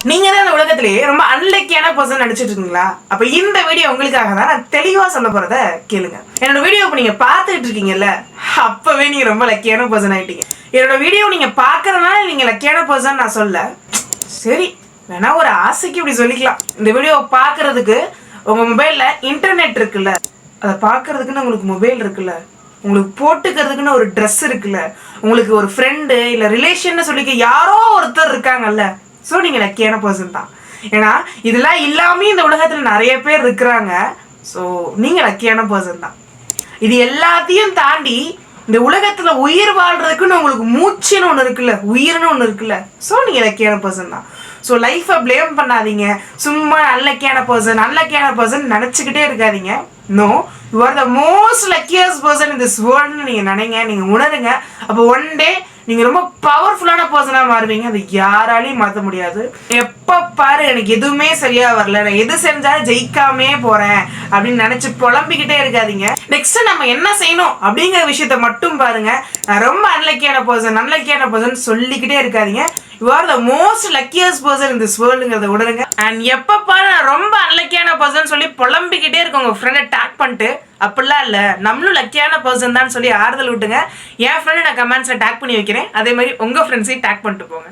நீங்க தான் இந்த உலகத்திலேயே ரொம்ப அன்லக்கியான பர்சன் நினைச்சிட்டு இருக்கீங்களா? அப்ப இந்த வீடியோ உங்களுக்காக தான். நான் தெளிவா சொல்ல போறத கேளுங்க. என்னோட வீடியோ இப்ப நீங்க பாத்துட்டு இருக்கீங்கல்ல, அப்பவே நீங்க ரொம்ப லக்கியான பர்சன் ஆயிட்டீங்க. என்னோட வீடியோ நீங்க பாக்குறதுனால நீங்க லக்கியான பர்சன் நான் சொல்ல. சரி, வேணா ஒரு ஆசைக்கு இப்படி சொல்லிக்கலாம். இந்த வீடியோ பாக்குறதுக்கு உங்க மொபைல்ல இன்டர்நெட் இருக்குல்ல, அதை பாக்குறதுக்குன்னு உங்களுக்கு மொபைல் இருக்குல்ல, உங்களுக்கு போட்டுக்கிறதுக்குன்னு ஒரு ட்ரெஸ் இருக்குல்ல, உங்களுக்கு ஒரு ஃப்ரெண்டு இல்ல ரிலேஷன் சொல்லிக்க யாரோ ஒருத்தர் இருக்காங்கல்ல, ஸோ நீங்கள் லக்கியான பர்சன் தான். ஏன்னா இதெல்லாம் இல்லாமே இந்த உலகத்தில் நிறைய பேர் இருக்கிறாங்க. ஸோ நீங்கள் லக்கியான பர்சன் தான். இது எல்லாத்தையும் தாண்டி இந்த உலகத்தில் உயிர் வாழ்றதுக்குன்னு உங்களுக்கு மூச்சுன்னு ஒன்று இருக்குல்ல, உயிர்னு ஒன்று இருக்குல்ல, ஸோ நீங்கள் லக்கியான பர்சன் தான். ஸோ லைஃப்பை ப்ளேம் பண்ணாதீங்க. சும்மா அன்லக்கியான பர்சன் நினச்சிக்கிட்டே இருக்காதீங்க. No, you are the most luckiest person in this வேர்ல்டுன்னு நீங்கள் நினைங்க, நீங்கள் உணருங்க. அப்போ ஒன் டே நீங்கள் ரொம்ப பவர்ஃபுல்லான பர்சனாக மாறுவீங்க. அது யாராலையும் மாற்ற முடியாது. எப்போ பாரு எனக்கு எதுவுமே சரியாக வரல, நான் எது செஞ்சாலும் ஜெயிக்காமே போகிறேன் அப்படின்னு நினச்சி புலம்பிக்கிட்டே இருக்காதீங்க. நெக்ஸ்ட் நம்ம என்ன செய்யணும் அப்படிங்கிற விஷயத்த மட்டும் பாருங்க. நான் ரொம்ப அன்லக்கியான பர்சன் சொல்லிக்கிட்டே இருக்காதீங்க. You are the most luckiest person in this வேர்ல்டுங்கிறத விடுங்க. அண்ட் எப்போ பாரு நான் ரொம்ப அன்லக்கியான பர்சன் சொல்லி புலம்பிக்கிட்டே இருக்க உங்கள் ஃப்ரெண்டை டேக் பண்ணிட்டு, அப்படிலாம் இல்லை நம்மளும் லக்கியான பர்சன் தான் சொல்லி ஆறுதல் விட்டுங்க. என் ஃப்ரெண்டை நான் கமெண்ட்ஸில் டேக் பண்ணி வைக்கிறேன். அதே மாதிரி உங்கள் ஃப்ரெண்ட்ஸையும் டேக் பண்ணிட்டு போங்க.